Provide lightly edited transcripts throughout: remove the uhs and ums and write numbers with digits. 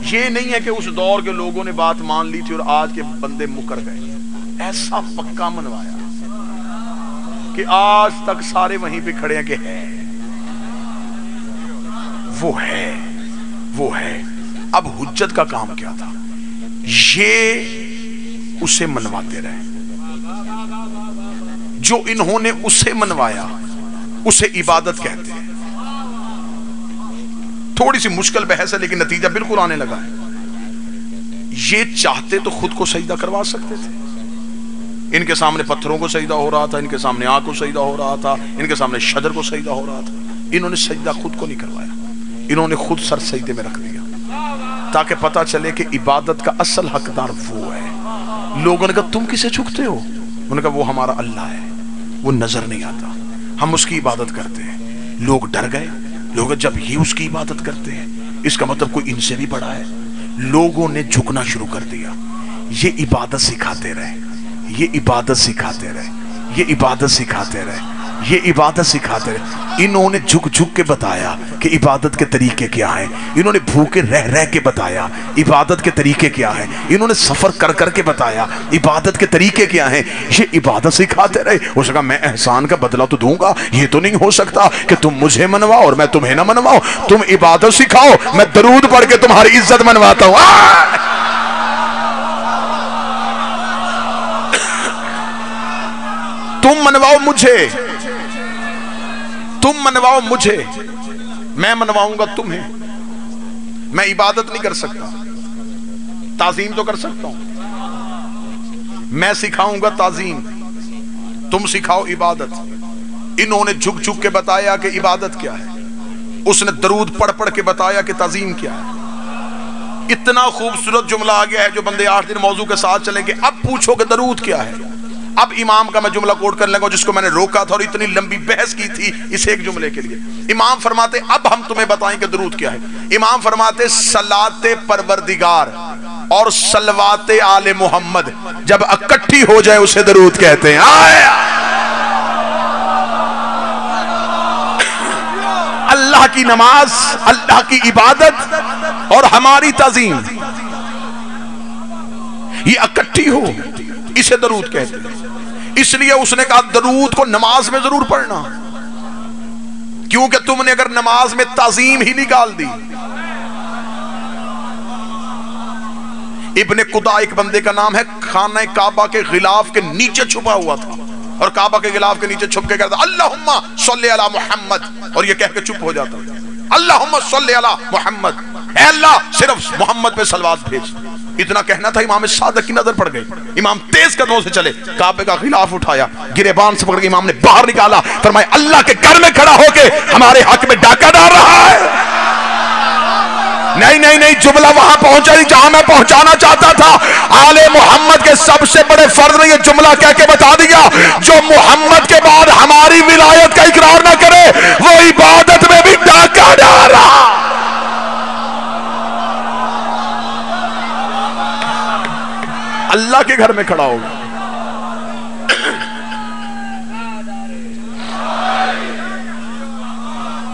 یہ نہیں ہے کہ اس دور کے لوگوں نے بات مان لی تھی اور آج کے بندے مکر گئے، ایسا پکا منوایا کہ آج تک سارے وہیں پہ کھڑے ہیں کہ ہے وہ ہے وہ ہے۔ اب حجت کا کام کیا تھا؟ یہ اسے منواتے رہے، جو انہوں نے اسے منوایا اسے عبادت کہتے ہیں۔ تھوڑی سی مشکل بحث ہے لیکن نتیجہ بالکل آنے لگا ہے۔ یہ چاہتے تو خود کو سجدہ کروا سکتے تھے، ان کے سامنے پتھروں کو سجدہ ہو رہا تھا، ان کے سامنے آگ کو سجدہ ہو رہا تھا، ان کے سامنے شجر کو سجدہ ہو رہا تھا، انہوں نے سجدہ خود کو نہیں کروایا، انہوں نے خود سر سجدے میں رکھ دیا تاکہ پتا چلے کہ عبادت کا اصل حقدار وہ ہے۔ لوگوں نے کہا تم کسے جھکتے ہو؟ انہوں نے کہا وہ ہمارا اللہ ہے، وہ نظر نہیں آتا، ہم اس کی عبادت کرتے ہیں۔ لوگ ڈر گئے، لوگ جب یہ اس کی عبادت کرتے ہیں اس کا مطلب کوئی ان سے بھی بڑا ہے۔ لوگوں نے جھکنا شروع کر دیا، یہ عبادت سکھاتے رہے، یہ عبادت سکھاتے رہے، یہ عبادت سکھاتے رہے، یہ عبادت سکھاتے رہے۔ انہوں نے جھک جھک کے بتایا کہ عبادت کے طریقے کیا ہیں، انہوں نے بھوکے رہ رہ کے بتایا عبادت کے طریقے کیا ہیں، انہوں نے سفر کر کر کے بتایا عبادت کے طریقے کیا ہیں، یہ عبادت سکھاتے رہے۔ اس نے کہا میں احسان کا بدلہ تو دوں گا، یہ تو نہیں ہو سکتا کہ تم مجھے منواؤ اور میں تمہیں نہ منواؤں، تم عبادت سکھاؤ، میں درود پڑھ کے تمہاری عزت منواتا ہوں۔ تم منواؤ مجھے، تم منواؤ مجھے، میں منواؤں گا تمہیں۔ میں عبادت نہیں کر سکتا، تعظیم تو کر سکتا ہوں، میں سکھاؤں گا تعظیم، تم سکھاؤ عبادت۔ انہوں نے جھک جھک کے بتایا کہ عبادت کیا ہے، اس نے درود پڑھ پڑھ کے بتایا کہ تعظیم کیا ہے۔ اتنا خوبصورت جملہ آ گیا ہے جو بندے 8 دن موضوع کے ساتھ چلیں گے۔ اب پوچھو کہ درود کیا ہے۔ اب امام کا میں جملہ کوٹ کرنے لگا جس کو میں نے روکا تھا اور اتنی لمبی بحث کی تھی اس ایک جملے کے لیے۔ امام فرماتے اب ہم تمہیں بتائیں کہ درود کیا ہے۔ امام فرماتے صلاۃ پروردگار اور صلوات آل محمد جب اکٹھی ہو جائے اسے درود کہتے ہیں۔ اللہ کی نماز، اللہ کی عبادت اور ہماری تعظیم یہ اکٹھی ہو اسے درود کہتے ہیں۔ اس لیے اس نے کہا درود کو نماز میں ضرور پڑھنا، کیونکہ تم نے اگر نماز میں تعظیم ہی نکال دی۔ ابن قدا ایک بندے کا نام ہے، خانہ کعبہ کے غلاف کے نیچے چھپا ہوا تھا اور کعبہ کے غلاف کے نیچے چھپ کے کہتا اللہم صلی علی محمد، اور یہ کہہ کے چپ ہو جاتا اللہم صلی علی محمد، اے اللہ صرف محمد پہ صلوات بھیج۔ اتنا کہنا تھا، امام صادق کی نظر پڑ گئی، امام تیز قدموں سے چلے، کعبے کا غلاف اٹھایا، گریبان سے پکڑ کے امام نے باہر نکالا، فرمایا اللہ کے گھر میں کھڑا ہو کے ہمارے حق میں ڈاکہ ڈال رہا ہے۔ نہیں نہیں نہیں، جملہ وہاں پہنچا نہیں جہاں میں پہنچانا چاہتا تھا۔ آل محمد کے سب سے بڑے فرد نے یہ جملہ کہہ کے بتا دیا جو محمد کے بعد ہماری ولایت کا اقرار نہ کرے وہ عبادت میں بھی ڈاکہ ڈال رہا۔ اللہ کے گھر میں کھڑا ہوگا،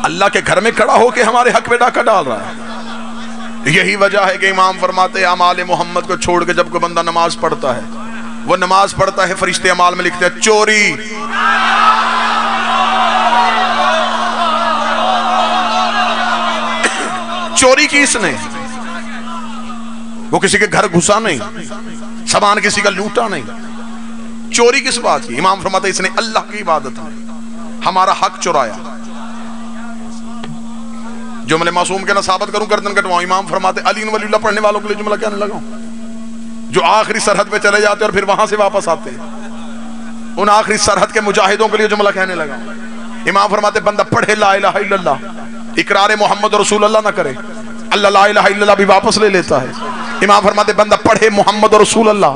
اللہ کے گھر میں کھڑا ہو کے ہمارے حق میں ڈاکہ ڈال رہا ہے۔ یہی وجہ ہے کہ امام فرماتے ہیں اعمال محمد کو چھوڑ کے جب کوئی بندہ نماز پڑھتا ہے، وہ نماز پڑھتا ہے، فرشتے اعمال میں لکھتے ہیں چوری، چوری کی اس نے، وہ کسی کے گھر گھسا نہیں، سامان کسی کا لوٹا نہیں، چوری کس بات کی؟ امام فرماتے ہیں اس نے اللہ کی عبادت میں ہمارا حق چرایا۔ جملے معصوم کے نہ ثابت کروں گردن کٹواؤں، امام فرماتے علی ولی اللہ پڑھنے والوں کے لیے جملہ کہنے لگا جو آخری سرحد پہ چلے جاتے اور پھر وہاں سے واپس آتے ہیں، ان آخری سرحد کے مجاہدوں کے لیے جملہ کہنے لگا۔ امام فرماتے بندہ پڑھے لا الہ الا اللہ، اقرار محمد رسول اللہ نہ کرے، اللہ لا الہ الا اللہ بھی واپس لے لیتا ہے۔ امام فرماتے بندہ پڑھے محمد رسول اللہ،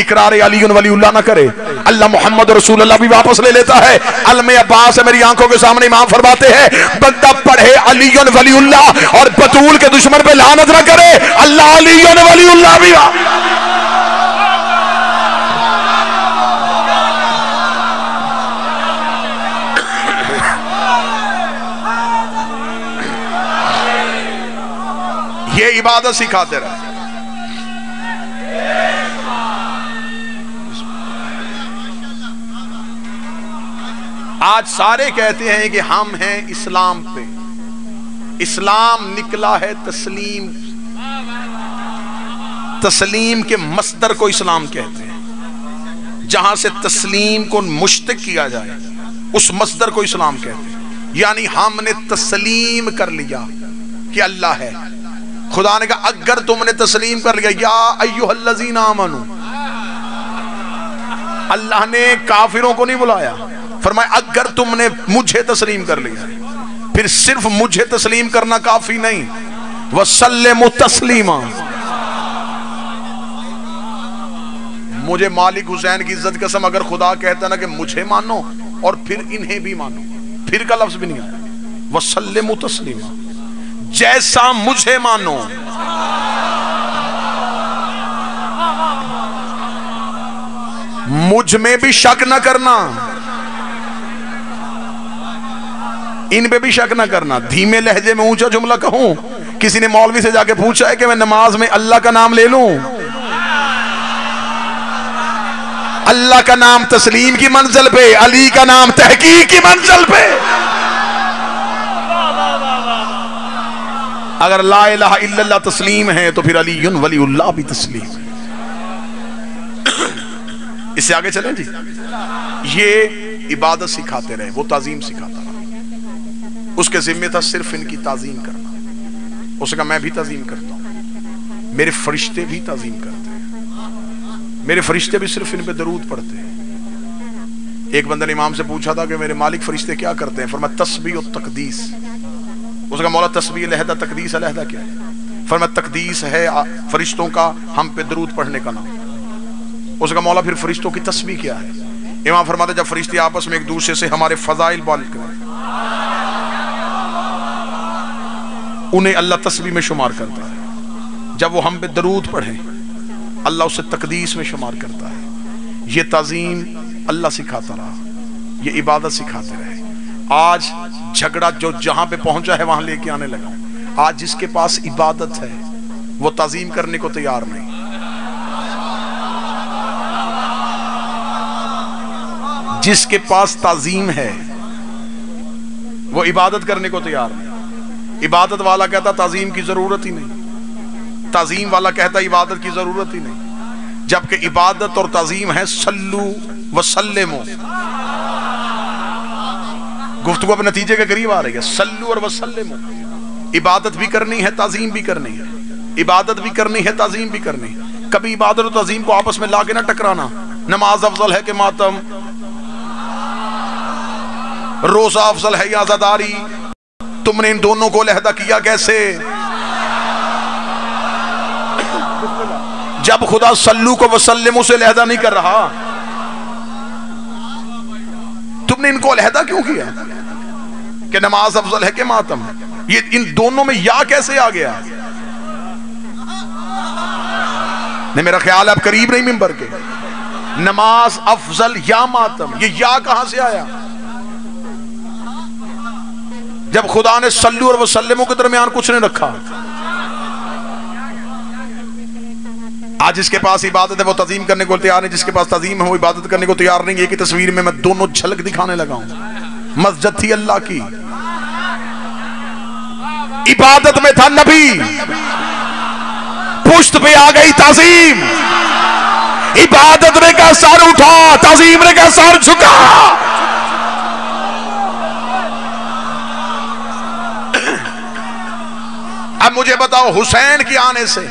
اقرار علی ولی اللہ نہ کرے، اللہ محمد رسول اللہ بھی واپس لے لیتا ہے۔ علم عباس ہے میری آنکھوں کے سامنے، امام فرماتے ہیں بندہ پڑھے علی ولی اللہ اور بطول کے دشمن پہ لعنت نہ کرے، اللہ علی ولی اللہ بھی یہ عبادت سکھاتے رہے. آج سارے کہتے ہیں کہ ہم ہیں اسلام پہ. اسلام نکلا ہے تسلیم. تسلیم کے مصدر کو اسلام کہتے ہیں. جہاں سے تسلیم کو مشتق کیا جائے اس مصدر کو اسلام کہتے ہیں. یعنی ہم نے تسلیم کر لیا کہ اللہ ہے. خدا نے کہا اگر تم نے تسلیم کر لیا یا ایھا الذین آمنو. اللہ نے کافروں کو نہیں بلایا, فرمایا اگر تم نے مجھے تسلیم کر لیا. پھر صرف مجھے تسلیم کرنا کافی نہیں, وسلموا تسلیما. مجھے مالک حسین کی عزت قسم اگر خدا کہتا نا کہ مجھے مانو اور پھر انہیں بھی مانو, پھر کا لفظ بھی نہیں آیا. وسلموا تسلیما, جیسا مجھے مانو. مجھ میں بھی شک نہ کرنا, ان پہ بھی شک نہ کرنا. دھیمے لہجے میں اونچا جملہ کہوں. کسی نے مولوی سے جا کے پوچھا ہے کہ میں نماز میں اللہ کا نام لے لوں. اللہ کا نام تسلیم کی منزل پہ, علی کا نام تحقیق کی منزل پہ. اگر لا الہ الا اللہ تسلیم ہے تو پھر علی ولی اللہ بھی تسلیم ہے. اس سے آگے چلیں جی. یہ عبادت سکھاتے رہے, وہ تعظیم سکھاتا رہا. اس کے ذمہ تھا صرف ان کی تعظیم کرنا. اس نے کہا میں بھی تعظیم کرتا ہوں, میرے فرشتے بھی تعظیم کرتے ہیں, میرے فرشتے بھی صرف ان پہ درود پڑھتے ہیں. ایک بندہ نے امام سے پوچھا تھا کہ میرے مالک فرشتے کیا کرتے ہیں؟ فرمایا تسبیح و تقدیس. اس کا مولا تسبیح علیحدہ تقدیس علیحدہ کیا ہے؟ فرمایا تقدیس ہے فرشتوں کا ہم پہ درود پڑھنے کا نام. اس کا مولا پھر فرشتوں کی تسبیح کیا ہے؟ امام فرماتے جب فرشتے آپس میں ایک دوسرے سے ہمارے فضائل بیان کریں انہیں اللہ تسبیح میں شمار کرتا ہے. جب وہ ہم پہ درود پڑھیں اللہ اسے تقدیس میں شمار کرتا ہے. یہ تعظیم اللہ سکھاتا رہا, یہ عبادت سکھاتے رہے. آج جھگڑا جو جہاں پہ پہنچا ہے وہاں لے کے آنے لگا. آج جس کے پاس عبادت ہے وہ تعظیم کرنے کو تیار نہیں. جس کے پاس تعظیم ہے وہ عبادت کرنے کو تیار نہیں. عبادت والا کہتا تعظیم کی ضرورت ہی نہیں, تعظیم والا کہتا عبادت کی ضرورت ہی نہیں. جبکہ عبادت اور تعظیم ہے صلو وسلمو. گفتگو اب نتیجے کے قریب آ رہی ہے. صلو اور وسلمو, عبادت بھی کرنی ہے تعظیم بھی کرنی ہے. عبادت بھی کرنی ہے تعظیم بھی کرنی ہے. کبھی عبادت اور تعظیم کو آپس میں لا کے نہ ٹکرانا. نماز افضل ہے کہ ماتم, روزہ افضل ہے یا عزاداری. تم نے ان دونوں کو علیحدہ کیا کیسے؟ جب خدا صلو کو وسلمو سے علیحدہ نہیں کر رہا تم نے ان کو علیحدہ کیوں کیا کہ نماز افضل ہے کہ ماتم؟ یہ ان دونوں میں یا کیسے آ گیا؟ نہیں, میرا خیال اب قریب نہیں ممبر کے. نماز افضل یا ماتم, یہ یا کہاں سے آیا؟ جب خدا نے صلو اور وسلمو کے درمیان کچھ نہیں رکھا. آج جس کے پاس عبادت ہے وہ تعظیم کرنے کو تیار نہیں, جس کے پاس تعظیم ہے وہ عبادت کرنے کو تیار نہیں. ایک ہی تصویر میں دونوں جھلک دکھانے لگا ہوں. مسجد تھی اللہ کی, عبادت میں تھا نبی, پشت پہ آ گئی تعظیم. عبادت نے کہا سر اٹھا, تعظیم نے کہا سر جھکا. اب مجھے بتاؤ حسین کے آنے سے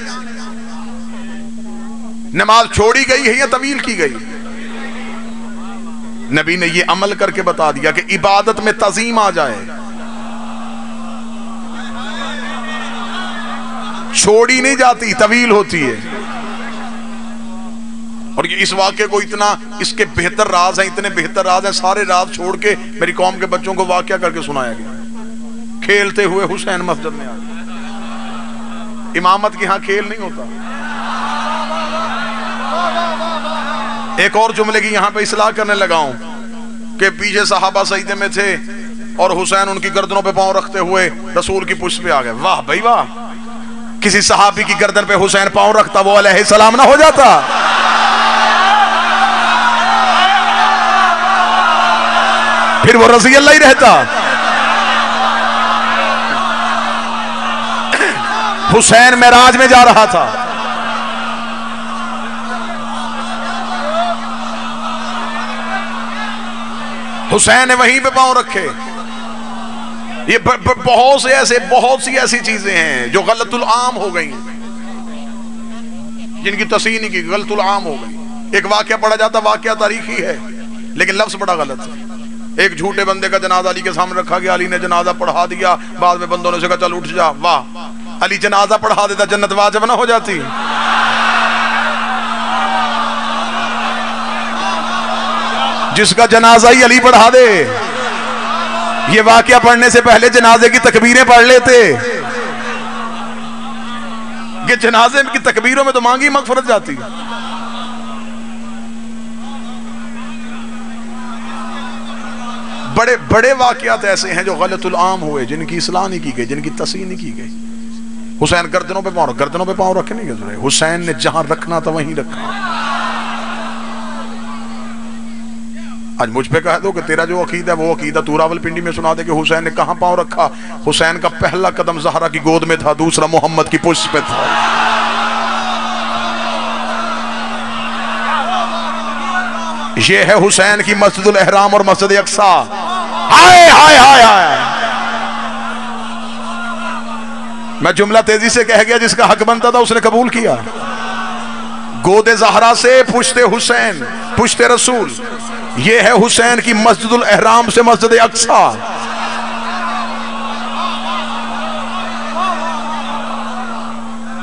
نماز چھوڑی گئی ہے یا طویل کی گئی؟ نبی نے یہ عمل کر کے بتا دیا کہ عبادت میں تعظیم آ جائے, چھوڑی نہیں جاتی, طویل ہوتی ہے. اور اس واقعے کو اتنا, اس کے بہتر راز ہیں, اتنے بہتر راز ہیں, سارے راز چھوڑ کے میری قوم کے بچوں کو واقعہ کر کے سنایا گیا. کھیلتے ہوئے حسین مسجد میں آ گئے. امامت کے ہاں کھیل نہیں ہوتا. ایک اور جملے کی یہاں پہ اصلاح کرنے لگا ہوں کہ پیچھے صحابہ سجدے میں تھے اور حسین ان کی گردنوں پہ پاؤں رکھتے ہوئے رسول کی پشت پہ آ گئے. واہ بھائی واہ, کسی صحابی کی گردن پہ حسین پاؤں رکھتا وہ علیہ السلام نہ ہو جاتا؟ پھر وہ رضی اللہ ہی رہتا۔ حسین معراج میں جا رہا تھا، حسین نے وہیں پہ پاؤں رکھے۔ یہ بہت سی ایسی چیزیں ہیں جو غلط العام ہو گئی، جن کی تصحیح نہیں کی، غلط العام ہو گئی۔ ایک واقعہ پڑھا جاتا، واقعہ تاریخی ہے لیکن لفظ بڑا غلط ہے۔ ایک جھوٹے بندے کا جنازہ علی کے سامنے رکھا گیا، علی نے جنازہ پڑھا دیا، بعد میں بندوں نے سے کہا چل اٹھ جا، واہ علی جنازہ پڑھا دیتا جنت واجب نہ ہو جاتی؟ جس کا جنازہ ہی علی پڑھا دے، یہ واقعہ پڑھنے سے پہلے جنازے کی تکبیریں پڑھ لیتے کہ جنازے کی تکبیروں میں تو مانگی مغفرت جاتی۔ بڑے بڑے واقعات ایسے ہیں جو غلط العام ہوئے، جن کی اصلاح نہیں کی گئی، جن کی تصحیح نہیں کی گئی۔ حسین گردنوں پہ پاؤں رکھے نہیں گئے، حسین نے جہاں رکھنا تھا وہیں رکھا۔ آج مجھ پہ کہہ دو کہ تیرا جو عقیدہ ہے وہ عقیدہ تو راولپنڈی میں سنا دے کہ حسین نے کہاں پاؤں رکھا۔ حسین کا پہلا قدم زہرا کی گود میں تھا، دوسرا محمد کی پشت پہ تھا۔ یہ ہے حسین کی مسجد الاحرام اور مسجد اقصی۔ ہائے ہائے ہائے ہائے، میں جملہ تیزی سے کہہ گیا، جس کا حق بنتا تھا اس نے قبول کیا۔ گود زہرا سے پشت حسین، پشت رسول، یہ ہے حسین کی مسجد الاحرام سے مسجد اقصی۔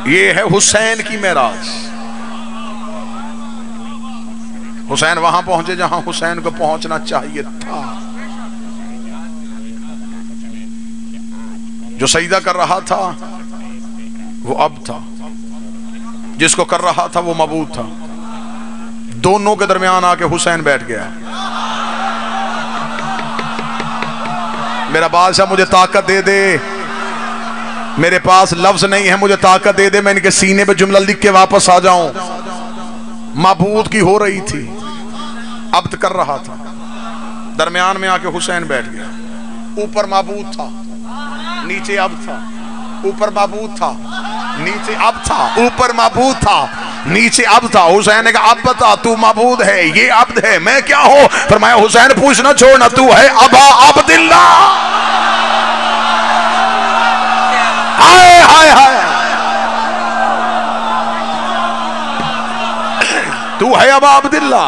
یہ ہے حسین کی معراج۔ حسین وہاں پہنچے جہاں حسین کو پہنچنا چاہیے تھا۔ جو سجدہ کر رہا تھا وہ اب تھا، جس کو کر رہا تھا وہ معبود تھا۔ دونوں کے درمیان آ کے حسین بیٹھ گیا۔ میرا بادشاہ مجھے طاقت دے دے، میرے پاس لفظ نہیں ہے، مجھے طاقت دے دے، میں ان کے سینے پہ جملہ لکھ کے واپس آ جاؤں۔ معبود کی ہو رہی تھی، عبد کر رہا تھا، درمیان میں آ کے حسین بیٹھ گیا۔ اوپر معبود تھا، نیچے عبد تھا۔ اوپر معبود تھا، نیچے عبد تھا۔ اوپر معبود تھا، نیچے عبد تھا۔ حسین نے کہا اب بتا، تو معبود ہے، یہ عبد ہے، میں کیا ہوں؟ فرمایا حسین پوچھنا چھوڑنا، تو ہے ابا عبداللہ۔ ہائے ہائے ہائے، تو ہے ابا عبداللہ۔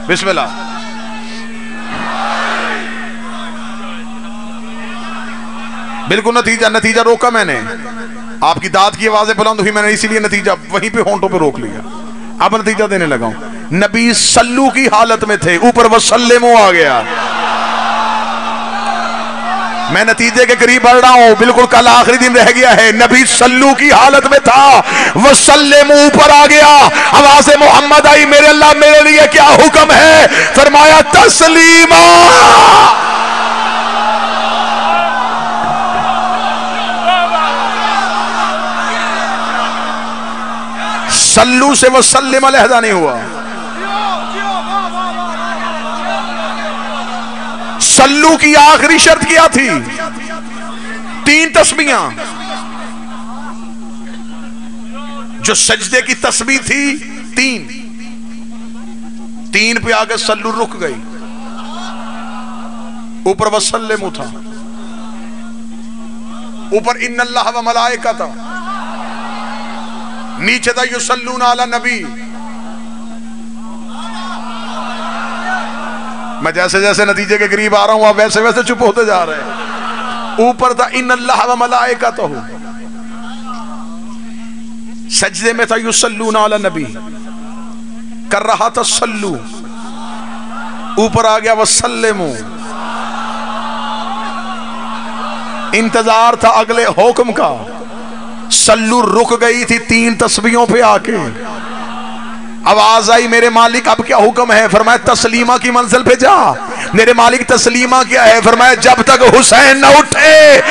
بسم اللہ۔ بالکل نتیجہ روکا میں نے، آپ کی داد کی آوازیں بلند ہوئی، میں نے اسی لیے نتیجہ وہیں پہ ہونٹوں پہ روک لیا۔ اب نتیجہ دینے لگا ہوں۔ نبی صلو کی حالت میں تھے، اوپر وسلمو آ گیا۔ میں نتیجے کے قریب بڑھ رہا ہوں، بالکل کل آخری دن رہ گیا ہے۔ نبی صلو کی حالت میں تھا، وسلم اوپر آ گیا۔ آواز محمد آئی، میرے اللہ میرے لیے کیا حکم ہے؟ فرمایا تسلیما۔ صلو سے وسلم علیحدہ نہیں ہوا۔ صلو کی آخری شرط کیا تھی؟ 3 تسبیحاں۔ جو سجدے کی تسبیح تھی 3 پہ آگے صلو رک گئی۔ اوپر وسلم تھا، اوپر ان اللہ و ملائکہ، نیچے تھا یصلون علی نبی۔ میں جیسے جیسے نتیجے کے قریب آ رہا ہوں آپ ویسے ویسے چپ ہوتے جا رہے ہیں۔ اوپر تھا ان اللہ و ملائکتہ، سجدے میں تھا یصلون علی نبی، کر رہا تھا صلو، اوپر آ گیا وسلمو۔ انتظار تھا اگلے حکم کا. سلو رک گئی تھی 3 تسبیحوں پہ آ کے. آواز آئی میرے مالک اب کیا حکم ہے؟ فرمایا تسلیمہ کی منزل پہ جا. میرے مالک تسلیمہ کیا ہے؟ فرمایا جب تک حسین نہ اٹھے.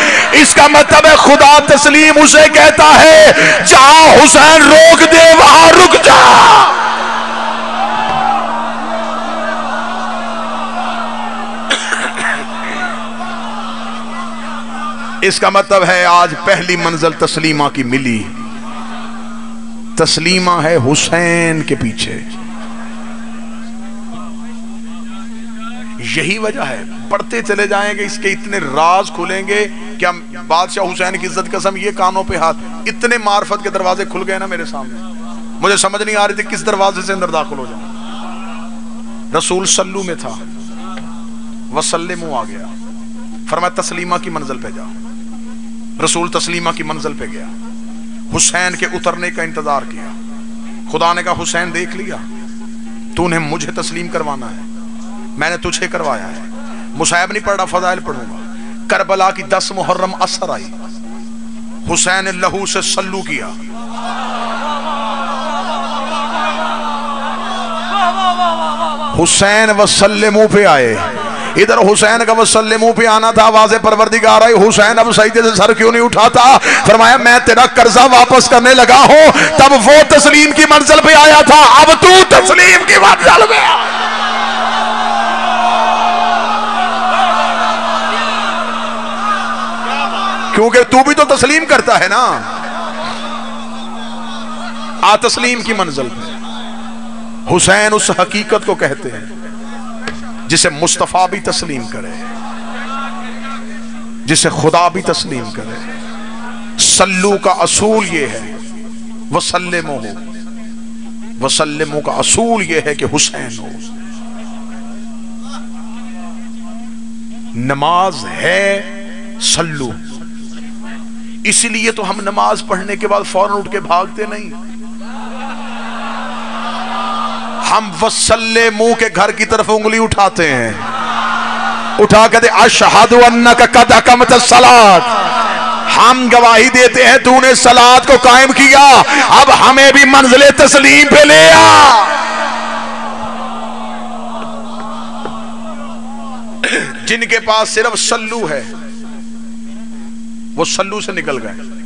اس کا مطلب ہے خدا تسلیم اسے کہتا ہے جہاں حسین روک دے وہاں رک جا. اس کا مطلب ہے آج پہلی منزل تسلیمہ کی ملی. تسلیمہ ہے حسین کے پیچھے. یہی وجہ ہے پڑھتے چلے جائیں گے اس کے اتنے راز کھلیں گے کہ ہم بادشاہ حسین کی عزت قسم یہ کانوں پہ ہاتھ. اتنے معرفت کے دروازے کھل گئے نا میرے سامنے, مجھے سمجھ نہیں آ رہی تھی کس دروازے سے اندر داخل ہو جاؤں. رسول صلو میں تھا, وسلمو آ گیا, فرمایا تسلیمہ کی منزل پہ جاؤ. رسول تسلیمہ کی منزل پہ گیا, حسین کے اترنے کا انتظار کیا. خدا نے کہا حسین دیکھ لیا, تو نے مجھے تسلیم کروانا ہے, میں نے تجھے کروایا ہے. مصائب نہیں پڑھ رہا, فضائل پڑھوں گا. کربلا کی 10 محرم اثر آئی, حسین نے لہو سے سلو کیا. حسین وسلمو پہ آئے. ادھر حسین کا وسلمو پہ آنا تھا, آواز پروردگار آئی حسین اب سجدے سے سر کیوں نہیں اٹھاتا؟ فرمایا میں تیرا قرضہ واپس کرنے لگا ہوں. تب وہ تسلیم کی منزل پہ آیا تھا, اب تو تسلیم کی منزل پہ آ. کیونکہ تو بھی تو تسلیم کرتا ہے نا. آ تسلیم کی منزل پہ. حسین اس حقیقت کو کہتے ہیں جسے مصطفیٰ بھی تسلیم کرے, جسے خدا بھی تسلیم کرے. سلو کا اصول یہ ہے, وسلمو ہو. وسلمو کا اصول یہ ہے کہ حسین ہو. نماز ہے سلو. اسی لیے تو ہم نماز پڑھنے کے بعد فوراً اٹھ کے بھاگتے نہیں. ہم وسلمو کے گھر کی طرف انگلی اٹھاتے ہیں, اٹھا کے دے اشہد انک قد اقمت الصلاۃ. ہم گواہی دیتے ہیں تو نے صلاۃ کو قائم کیا, اب ہمیں بھی منزل تسلیم پہ لے آ. جن کے پاس صرف سلو ہے وہ سلو سے نکل گئے.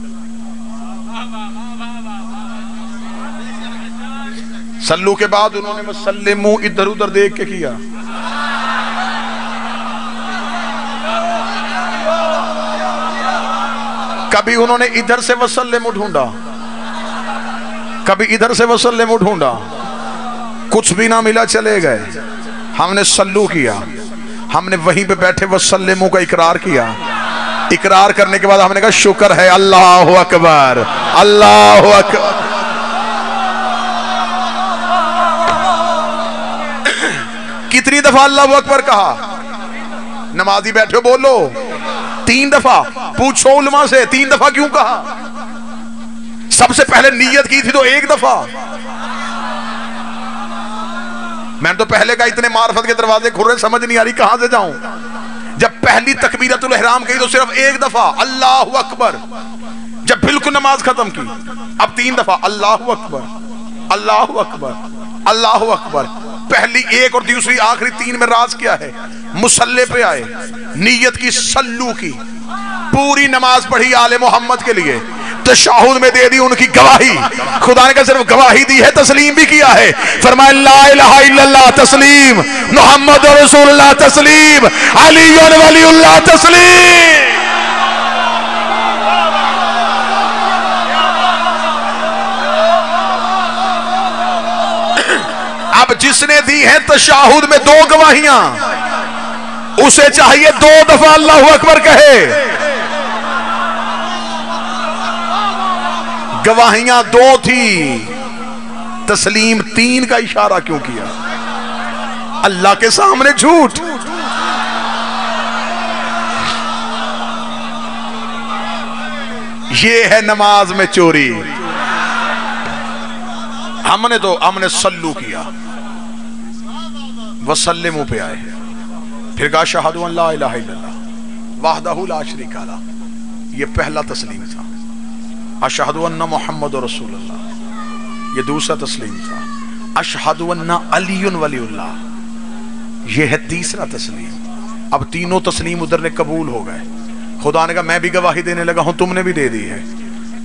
سلو کے بعد انہوں نے وسلمو ادھر ادھر دیکھ کے کیا. کبھی انہوں نے ادھر سے وسلمو ڈھونڈا, کبھی ادھر سے وسلمو ڈھونڈا, کچھ بھی نہ ملا چلے گئے. ہم نے سلو کیا, ہم نے وہیں پہ بیٹھے وسلمو کا اقرار کیا. اقرار کرنے کے بعد ہم نے کہا شکر ہے, اللہ اکبر اللہ اکبر. کتنی دفعہ اللہ اکبر کہا؟ نمازی بیٹھے بولو 3 دفعہ. پوچھو علماء سے 3 دفعہ کیوں کہا؟ سب سے پہلے نیت کی تھی تو 1 دفعہ. میں تو پہلے کا اتنے معرفت کے دروازے کھل رہے, سمجھ نہیں آ رہی کہاں سے جاؤں. جب پہلی تکبیرۃ الاحرام کہی تو صرف 1 دفعہ اللہ اکبر. جب بالکل نماز ختم کی اب 3 دفعہ اللہ اکبر اللہ اکبر اللہ اکبر. پہلی 1 اور دوسری آخری 3 میں راز کیا ہے؟ مصلی پہ آئے, نیت کی, سلو کی, پوری نماز پڑھی آل محمد کے لیے, تشہد میں دے دی ان کی گواہی. خدا نے کہا صرف گواہی دی ہے, تسلیم بھی کیا ہے. فرمایا لا الہ الا اللہ تسلیم, محمد رسول اللہ تسلیم, علی ولی اللہ تسلیم. اب جس نے دی ہے تشہد میں 2 گواہیاں, اسے چاہیے 2 دفعہ اللہ اکبر کہے. گواہیاں 2 تھی, تسلیم 3 کا اشارہ کیوں کیا؟ اللہ کے سامنے جھوٹ. یہ ہے نماز میں چوری. ہم نے سلو کیا, وسلمو پہ آئے, پھر کہا شہادو ان لا الہ الا اللہ وحدہ لا شریک لہ یہ پہلا تسلیم تھا، اشہد ان محمد رسول اللہ، یہ دوسرا تسلیم تھا، اشہد ان علی ولی اللہ، یہ ہے تیسرا تسلیم۔ اب تینوں تسلیم ادھر نے قبول ہو گئے۔ خدا نے کہا میں بھی گواہی دینے لگا ہوں، تم نے بھی دے دی ہے،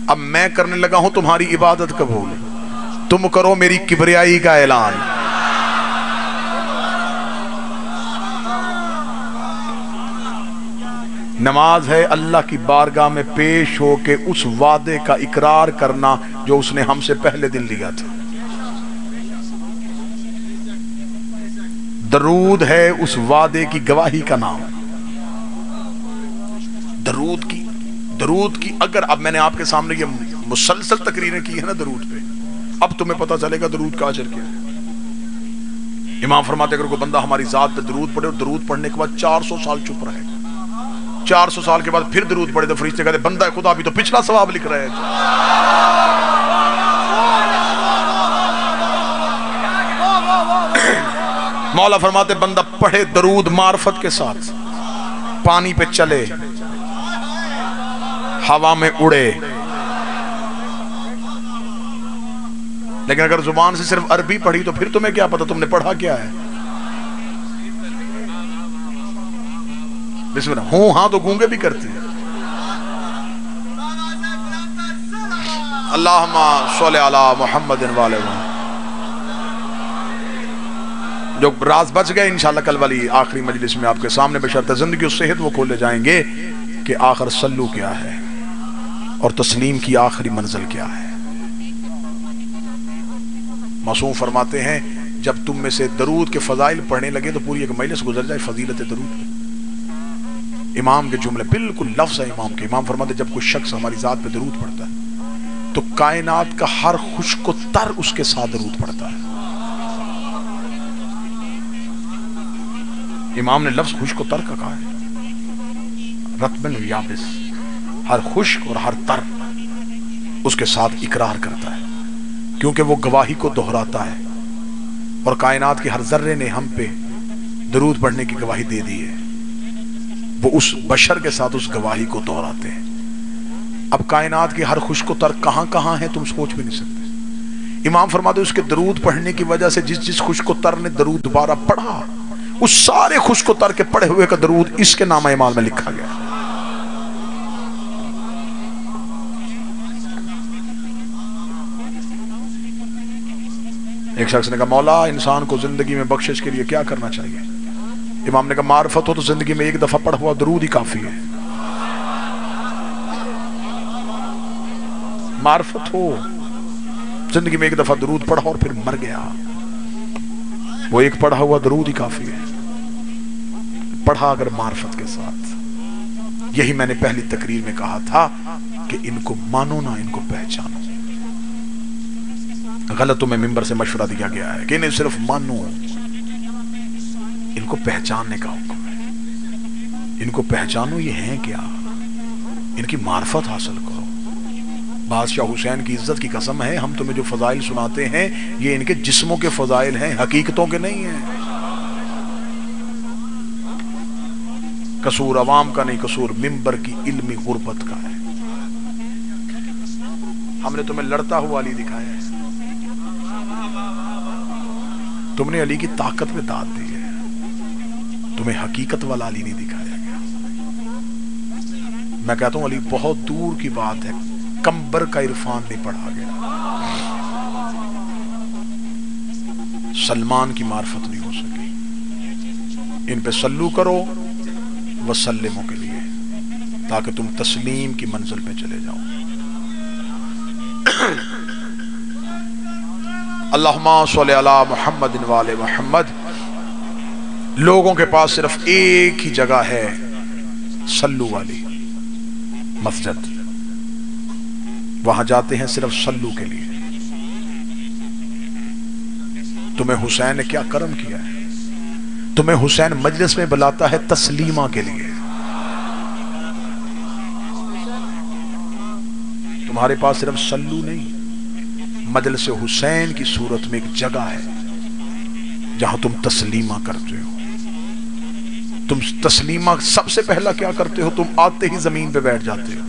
اب میں کرنے لگا ہوں تمہاری عبادت قبول، تم کرو میری کبریائی کا اعلان۔ نماز ہے اللہ کی بارگاہ میں پیش ہو کے اس وعدے کا اقرار کرنا جو اس نے ہم سے پہلے دن لیا تھا۔ درود ہے اس وعدے کی گواہی کا نام۔ درود کی اگر اب میں نے آپ کے سامنے یہ مسلسل تقریریں کی ہے نا درود پہ، اب تمہیں پتہ چلے گا درود کا اجر کیا ہے۔ امام فرماتے اگر کوئی بندہ ہماری ذات پہ درود پڑھے اور درود پڑھنے کے بعد 400 سال چپ رہے، 400 سال کے بعد پھر درود پڑھے تو فرشتے کہتے بندہ خدا بھی تو پچھلا ثواب لکھ رہے ہیں۔ مولا فرماتے بندہ پڑھے درود معرفت کے ساتھ، پانی پہ چلے، ہوا میں اڑے، لیکن اگر زبان سے صرف عربی پڑھی تو پھر تمہیں کیا پتا تم نے پڑھا کیا ہے۔ بسم اللہ، ہوں ہاں تو گونگے بھی کرتے ہیں۔ اللہم صلی علی محمد وعلی محمد۔ جو راز بچ گئے انشاءاللہ کل والی آخری مجلس میں آپ کے سامنے بشرط زندگی و صحت وہ کھولے جائیں گے کہ آخر صلو کیا ہے اور تسلیم کی آخری منزل کیا ہے۔ معصوم فرماتے ہیں جب تم میں سے درود کے فضائل پڑھنے لگے تو پوری ایک مجلس گزر جائے فضیلت درود۔ امام کے جملے بالکل لفظ ہے امام کے۔ امام فرماتے جب کوئی شخص ہماری ذات پہ درود پڑھتا ہے تو کائنات کا ہر خشک و تر اس کے ساتھ درود پڑھتا ہے۔ امام نے لفظ خشک و تر کا کہا ہے، رطبن و یابس، ہر خشک اور ہر تر اس کے ساتھ اقرار کرتا ہے، کیونکہ وہ گواہی کو دہراتا ہے، اور کائنات کے ہر ذرے نے ہم پہ درود پڑھنے کی گواہی دے دی ہے، وہ اس بشر کے ساتھ اس گواہی کو دہراتے ہیں۔ اب کائنات کے ہر خشک و تر کہاں کہاں ہے تم سوچ بھی نہیں سکتے۔ امام فرماتے اس کے درود پڑھنے کی وجہ سے جس خشک و تر نے درود دوبارہ پڑھا، اس سارے خشک و تر کے پڑھے ہوئے کا درود اس کے نامہ اعمال میں لکھا گیا۔ ایک شخص نے کہا مولا انسان کو زندگی میں بخشش کے لیے کیا کرنا چاہیے؟ امام نے کہا معرفت ہو تو زندگی میں ایک دفعہ پڑھا ہوا درود ہی کافی ہے۔ معرفت ہو، زندگی میں ایک دفعہ درود پڑھا اور پھر مر گیا، وہ ایک پڑھا ہوا درود ہی کافی ہے، پڑھا اگر معرفت کے ساتھ۔ یہی میں نے پہلی تقریر میں کہا تھا کہ ان کو مانو نہ ان کو پہچانو۔ غلط تمہیں ممبر سے مشورہ دیا گیا ہے کہ انہیں صرف مانو، ان کو پہچاننے کا حکم ہے۔ ان کو پہچانو یہ ہیں کیا، ان کی معرفت حاصل کرو۔ بادشاہ حسین کی عزت کی قسم ہے ہم تمہیں جو فضائل سناتے ہیں یہ ان کے جسموں کے فضائل ہیں، حقیقتوں کے نہیں ہیں۔ قصور عوام کا نہیں، قصور ممبر کی علمی غربت کا ہے۔ ہم نے تمہیں لڑتا ہوا علی دکھایا ہے، تم نے علی کی طاقت میں داد دی ہے، تمہیں حقیقت والا علی نہیں دکھایا گیا۔ میں کہتا ہوں علی بہت دور کی بات ہے، کمبر کا عرفان نہیں پڑھا گیا، سلمان کی معرفت نہیں ہو سکی۔ ان پہ صلو کرو وسلموں کے لیے تاکہ تم تسلیم کی منزل پہ چلے جاؤ۔ اللہم صلی علی محمد وعلی محمد۔ لوگوں کے پاس صرف ایک ہی جگہ ہے صلو والی، مسجد، وہاں جاتے ہیں صرف صلو کے لیے۔ تمہیں حسین نے کیا کرم کیا ہے، تمہیں حسین مجلس میں بلاتا ہے تسلیمہ کے لیے۔ تمہارے پاس صرف صلو نہیں، مجلس حسین کی صورت میں ایک جگہ ہے جہاں تم تسلیمہ کرتے ہو۔ تم تسلیمہ سب سے پہلا کیا کرتے ہو؟ تم آتے ہی زمین پہ بیٹھ جاتے ہو.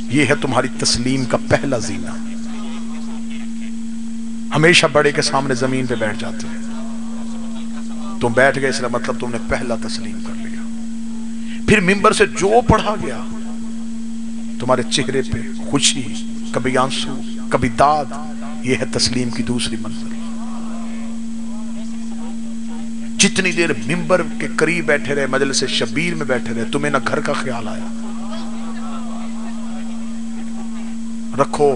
یہ ہے تمہاری تسلیم کا پہلا زینہ. ہمیشہ بڑے کے سامنے زمین پہ بیٹھ جاتے ہیں. تم بیٹھ گئے اس کا مطلب تم نے پہلا تسلیم کر لیا. پھر منبر سے جو پڑھا گیا تمہارے چہرے پہ خوشی، کبھی آنسو، کبھی داد. یہ ہے تسلیم کی دوسری منزل. جتنی دیر منبر کے قریب بیٹھے رہے، مجلس شبیر میں بیٹھے رہے، تمہیں نہ گھر کا خیال آیا. رکھو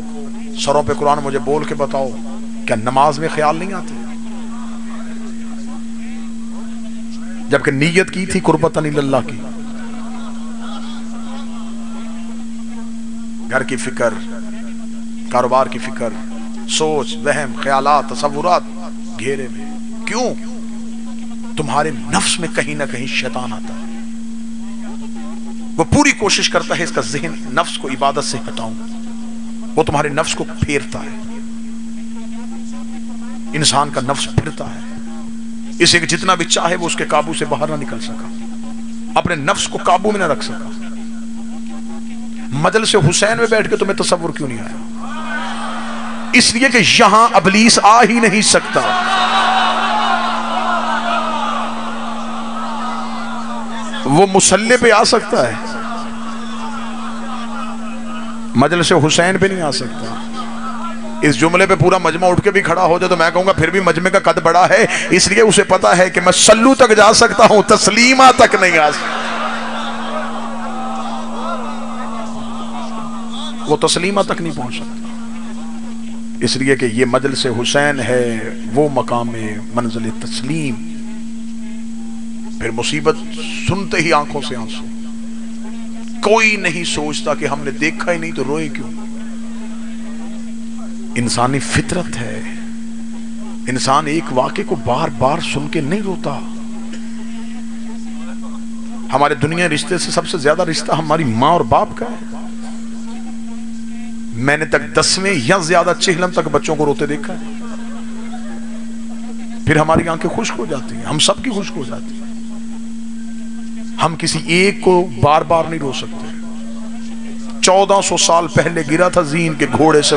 سروں پہ قرآن، مجھے بول کے بتاؤ کیا نماز میں خیال نہیں آتے؟ جبکہ نیت کی تھی قربتاً اللہ کی. گھر کی فکر، کاروبار کی فکر، سوچ، وہم، خیالات، تصورات گھیرے میں. کیوں؟ تمہارے نفس میں کہیں نہ کہیں شیطان آتا ہے. وہ پوری کوشش کرتا ہے اس کا ذہن، نفس کو عبادت سے ہٹاؤں. وہ تمہارے نفس کو پھیرتا ہے. انسان کا نفس پھرتا ہے، اسے کہ جتنا بھی چاہے وہ اس کے قابو سے باہر نہ نکل سکا، اپنے نفس کو قابو میں نہ رکھ سکا. مجلس حسین میں بیٹھ کے تمہیں تصور کیوں نہیں آیا؟ اس لیے کہ یہاں ابلیس آ ہی نہیں سکتا. وہ مصلی پہ آ سکتا ہے، مجلس حسین پہ نہیں آ سکتا. اس جملے پہ پورا مجمع اٹھ کے بھی کھڑا ہو جائے تو میں کہوں گا پھر بھی مجمع کا قد بڑا ہے، اس لیے اسے پتا ہے کہ میں سلو تک جا سکتا ہوں، تسلیمہ تک نہیں آ سکتا. وہ تسلیمہ تک نہیں پہنچ سکتا، اس لیے کہ یہ مجلس حسین ہے وہ مقام منزل تسلیم. پھر مصیبت سنتے ہی آنکھوں سے آنسو. کوئی نہیں سوچتا کہ ہم نے دیکھا ہی نہیں تو روئے کیوں. انسانی فطرت ہے، انسان ایک واقعے کو بار بار سن کے نہیں روتا. ہمارے دنیا رشتے سے سب سے زیادہ رشتہ ہماری ماں اور باپ کا ہے. میں نے تک 10ویں یا زیادہ چہلم تک بچوں کو روتے دیکھا ہے. پھر ہماری آنکھیں خشک ہو جاتی ہیں، ہم سب کی خشک ہو جاتی ہیں. ہم کسی ایک کو بار بار نہیں رو سکتے. 1400 سال پہلے گرا تھا زین کے گھوڑے سے